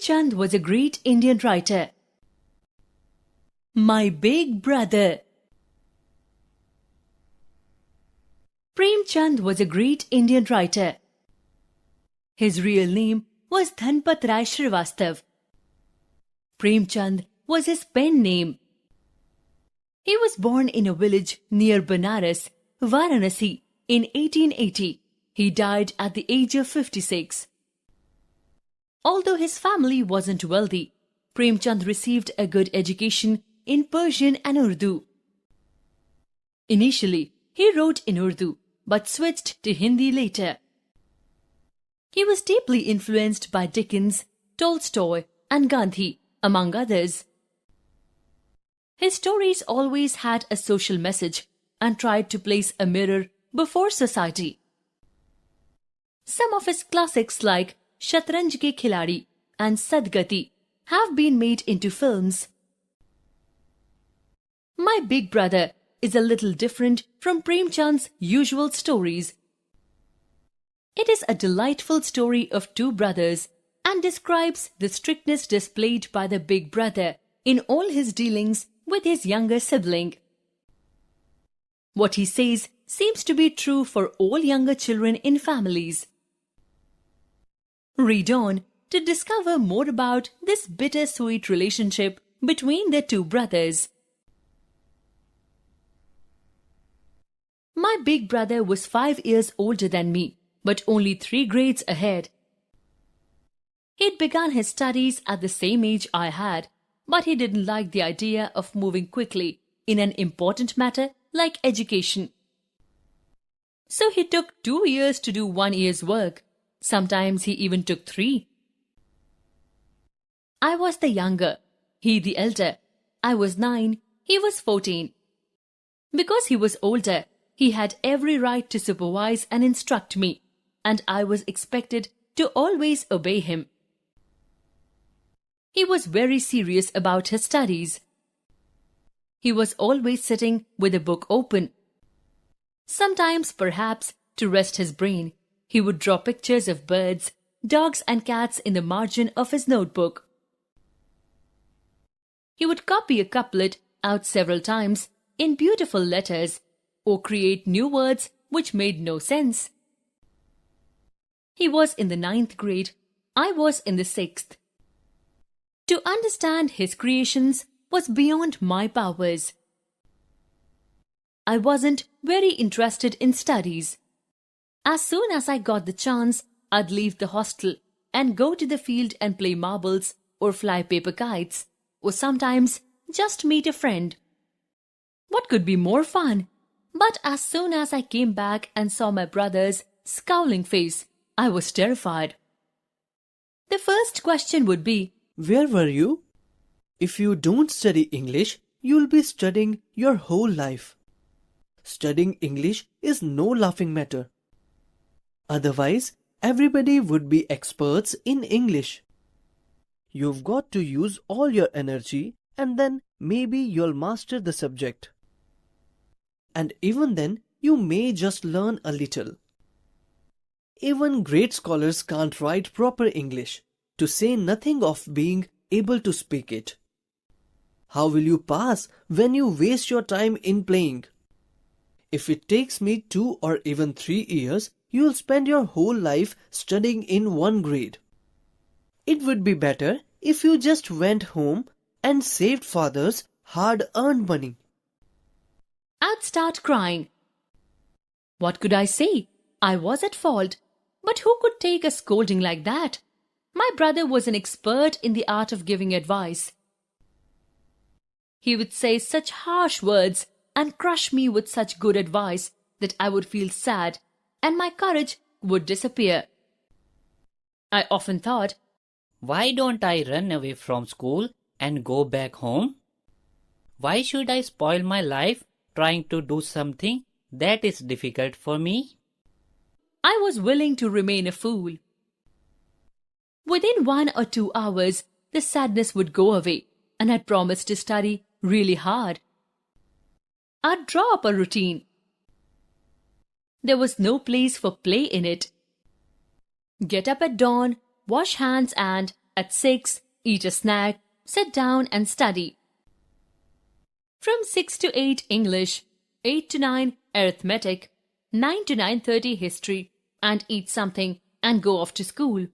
Chand was a great Indian writer. My Big Brother. Prem Chand was a great Indian writer. His real name was Dhanpat Rai Srivastav. Prem Chand was his pen name. He was born in a village near Banaras, Varanasi, in 1880. He died at the age of 56. Although his family wasn't wealthy, Prem Chand received a good education in Persian and Urdu. Initially, he wrote in Urdu, but switched to Hindi later. He was deeply influenced by Dickens, Tolstoy, and Gandhi, among others. His stories always had a social message and tried to place a mirror before society. Some of his classics like Shatranj Ke Khiladi and Sadgati have been made into films. My Big Brother is a little different from Prem Chand's usual stories. It is a delightful story of two brothers and describes the strictness displayed by the big brother in all his dealings with his younger sibling. What he says seems to be true for all younger children in families. Read on to discover more about this bittersweet relationship between the two brothers. My big brother was 5 years older than me, but only 3 grades ahead. He'd begun his studies at the same age I had, but he didn't like the idea of moving quickly in an important matter like education. So he took 2 years to do 1 year's work. Sometimes he even took 3. I was the younger, he the elder. I was 9, he was 14. Because he was older, he had every right to supervise and instruct me, and I was expected to always obey him. He was very serious about his studies. He was always sitting with a book open. Sometimes, perhaps, to rest his brain, he would draw pictures of birds, dogs and cats in the margin of his notebook. He would copy a couplet out several times in beautiful letters or create new words which made no sense. He was in the 9th grade. I was in the 6th. To understand his creations was beyond my powers. I wasn't very interested in studies. As soon as I got the chance, I'd leave the hostel and go to the field and play marbles or fly paper kites, or sometimes just meet a friend. What could be more fun? But as soon as I came back and saw my brother's scowling face, I was terrified. The first question would be, where were you? If you don't study English, you'll be studying your whole life. Studying English is no laughing matter. Otherwise, everybody would be experts in English. You've got to use all your energy and then maybe you'll master the subject. And even then, you may just learn a little. Even great scholars can't write proper English, to say nothing of being able to speak it. How will you pass when you waste your time in playing? If it takes me 2 or even 3 years, you'll spend your whole life studying in 1 grade. It would be better if you just went home and saved father's hard-earned money. I'd start crying. What could I say? I was at fault. But who could take a scolding like that? My brother was an expert in the art of giving advice. He would say such harsh words and crush me with such good advice that I would feel sad and my courage would disappear. I often thought, why don't I run away from school and go back home? Why should I spoil my life trying to do something that is difficult for me? I was willing to remain a fool. Within 1 or 2 hours, the sadness would go away, and I'd promised to study really hard. I'd draw up a routine. There was no place for play in it. Get up at dawn, wash hands and, at 6, eat a snack, sit down and study. From 6 to 8 English, 8 to 9 arithmetic, 9 to 9:30 history, and eat something and go off to school.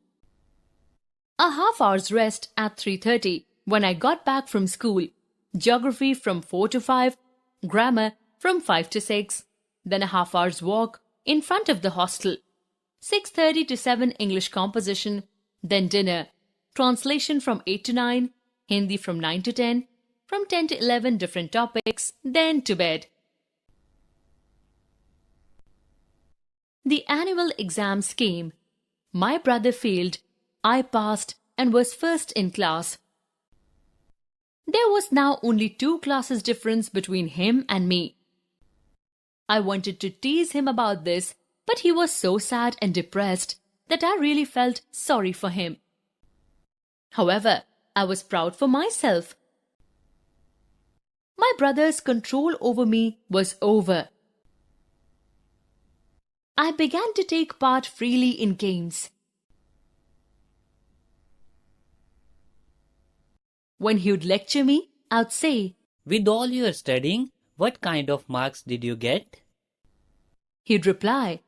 A half hour's rest at 3:30 when I got back from school. Geography from 4 to 5, grammar from 5 to 6, then a half hour's walk in front of the hostel. 6:30 to 7 English composition, then dinner. Translation from 8 to 9, Hindi from 9 to 10, from 10 to 11 different topics, then to bed. The annual exams came. My brother failed. I passed and was first in class. There was now only 2 classes difference between him and me. I wanted to tease him about this, but he was so sad and depressed that I really felt sorry for him. However, I was proud for myself. My brother's control over me was over. I began to take part freely in games. When he would lecture me, I would say, With all your studying, what kind of marks did you get? He'd reply,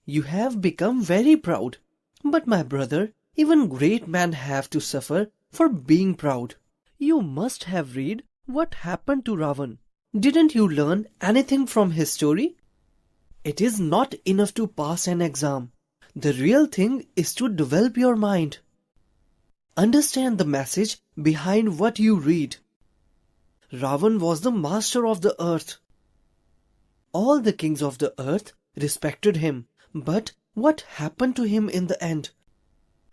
You have become very proud. But my brother, even great men have to suffer for being proud. You must have read what happened to Ravan. Didn't you learn anything from his story? It is not enough to pass an exam. The real thing is to develop your mind. Understand the message behind what you read. Ravan was the master of the earth. All the kings of the earth respected him. But what happened to him in the end?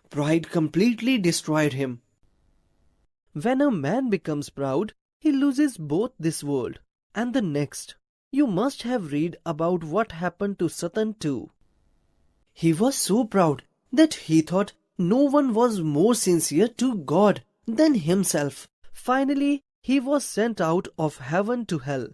Pride completely destroyed him. When a man becomes proud, he loses both this world and the next. You must have read about what happened to Satan too. He was so proud that he thought no one was more sincere to God than himself. Finally, he was sent out of heaven to hell.